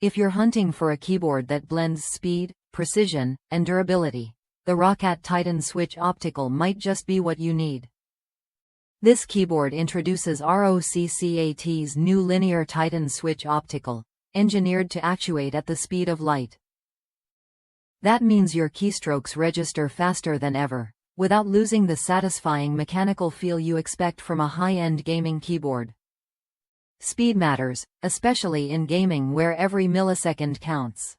If you're hunting for a keyboard that blends speed, precision, and durability, the ROCCAT Titan Switch Optical might just be what you need. This keyboard introduces ROCCAT's new linear Titan Switch Optical, engineered to actuate at the speed of light. That means your keystrokes register faster than ever, without losing the satisfying mechanical feel you expect from a high-end gaming keyboard. Speed matters, especially in gaming where every millisecond counts.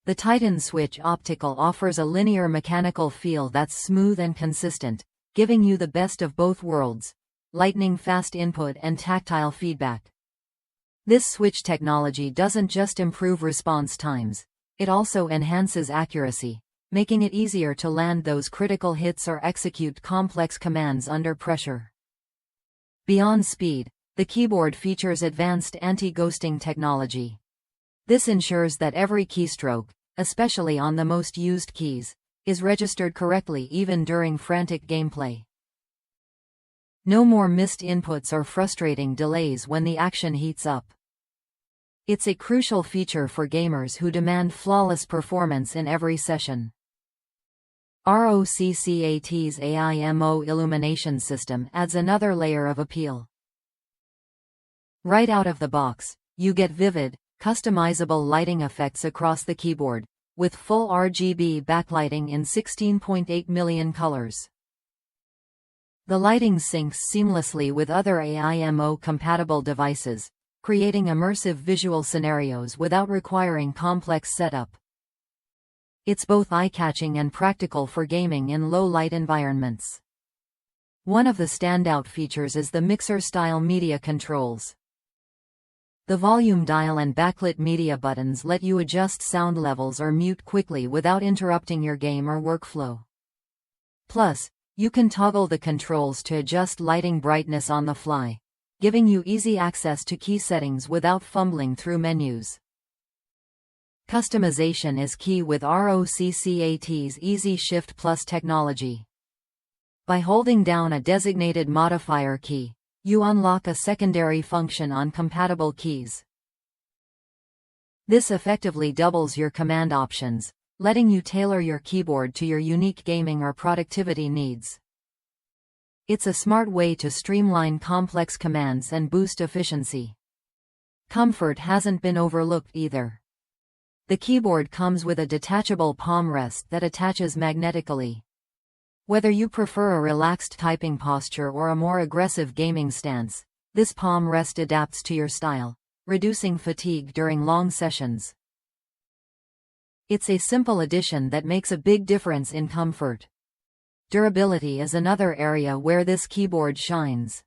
The Titan Switch Optical offers a linear mechanical feel that's smooth and consistent, giving you the best of both worlds: lightning-fast input and tactile feedback. This switch technology doesn't just improve response times, it also enhances accuracy, making it easier to land those critical hits or execute complex commands under pressure. Beyond speed, the keyboard features advanced anti-ghosting technology. This ensures that every keystroke, especially on the most used keys, is registered correctly even during frantic gameplay. No more missed inputs or frustrating delays when the action heats up. It's a crucial feature for gamers who demand flawless performance in every session. ROCCAT's AIMO illumination system adds another layer of appeal. Right out of the box, you get vivid, customizable lighting effects across the keyboard, with full RGB backlighting in 16.8 million colors. The lighting syncs seamlessly with other AIMO-compatible devices, creating immersive visual scenarios without requiring complex setup. It's both eye-catching and practical for gaming in low-light environments. One of the standout features is the mixer-style media controls. The volume dial and backlit media buttons let you adjust sound levels or mute quickly without interrupting your game or workflow. Plus, you can toggle the controls to adjust lighting brightness on the fly, giving you easy access to key settings without fumbling through menus. Customization is key with ROCCAT's Easy Shift Plus technology. By holding down a designated modifier key, you unlock a secondary function on compatible keys. This effectively doubles your command options, letting you tailor your keyboard to your unique gaming or productivity needs. It's a smart way to streamline complex commands and boost efficiency. Comfort hasn't been overlooked either. The keyboard comes with a detachable palm rest that attaches magnetically. Whether you prefer a relaxed typing posture or a more aggressive gaming stance, this palm rest adapts to your style, reducing fatigue during long sessions. It's a simple addition that makes a big difference in comfort. Durability is another area where this keyboard shines.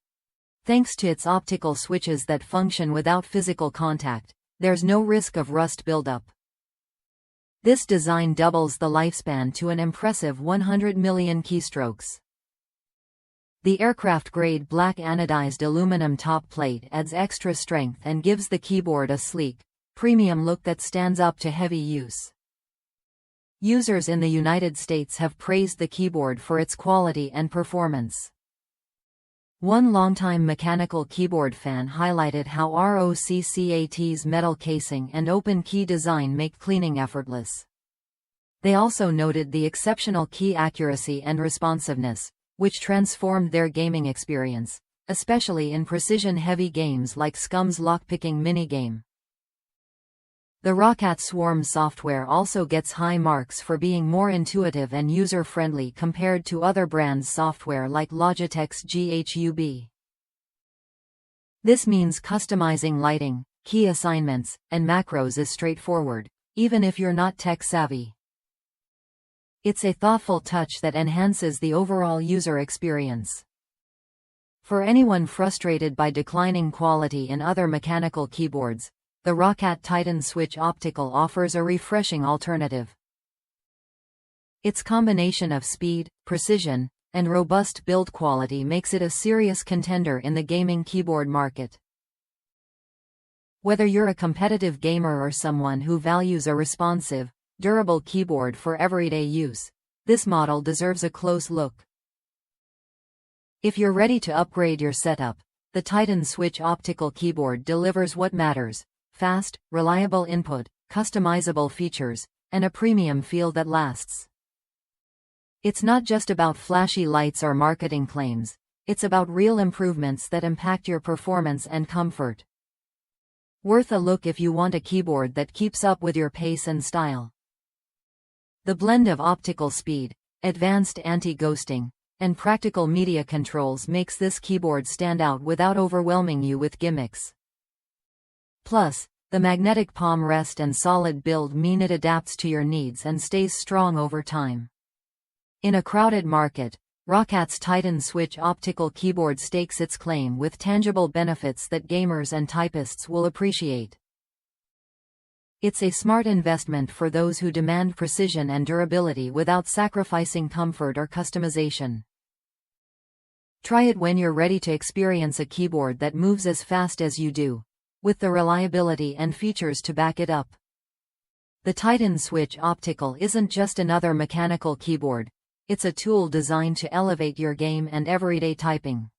Thanks to its optical switches that function without physical contact, there's no risk of rust buildup. This design doubles the lifespan to an impressive 100 million keystrokes. The aircraft-grade black anodized aluminum top plate adds extra strength and gives the keyboard a sleek, premium look that stands up to heavy use. Users in the United States have praised the keyboard for its quality and performance. One longtime mechanical keyboard fan highlighted how ROCCAT's metal casing and open key design make cleaning effortless. They also noted the exceptional key accuracy and responsiveness, which transformed their gaming experience, especially in precision-heavy games like Scum's lockpicking minigame. The ROCCAT Swarm software also gets high marks for being more intuitive and user-friendly compared to other brands' software like Logitech's GHUB. This means customizing lighting, key assignments, and macros is straightforward, even if you're not tech-savvy. It's a thoughtful touch that enhances the overall user experience. For anyone frustrated by declining quality in other mechanical keyboards, the ROCCAT Titan Switch Optical offers a refreshing alternative. Its combination of speed, precision, and robust build quality makes it a serious contender in the gaming keyboard market. Whether you're a competitive gamer or someone who values a responsive, durable keyboard for everyday use, this model deserves a close look. If you're ready to upgrade your setup, the Titan Switch Optical keyboard delivers what matters: fast, reliable input, customizable features, and a premium feel that lasts. It's not just about flashy lights or marketing claims, it's about real improvements that impact your performance and comfort. Worth a look if you want a keyboard that keeps up with your pace and style. The blend of optical speed, advanced anti-ghosting, and practical media controls makes this keyboard stand out without overwhelming you with gimmicks. Plus, the magnetic palm rest and solid build mean it adapts to your needs and stays strong over time. In a crowded market, ROCCAT's Titan Switch Optical keyboard stakes its claim with tangible benefits that gamers and typists will appreciate. It's a smart investment for those who demand precision and durability without sacrificing comfort or customization. Try it when you're ready to experience a keyboard that moves as fast as you do, with the reliability and features to back it up. The Titan Switch Optical isn't just another mechanical keyboard, it's a tool designed to elevate your game and everyday typing.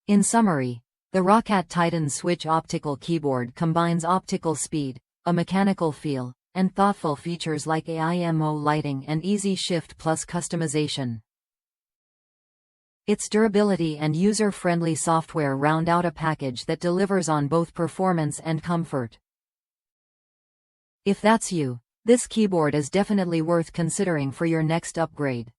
In summary, the ROCCAT Titan Switch Optical keyboard combines optical speed, a mechanical feel, and thoughtful features like AIMO lighting and easy shift plus customization. Its durability and user-friendly software round out a package that delivers on both performance and comfort. If that's you, this keyboard is definitely worth considering for your next upgrade.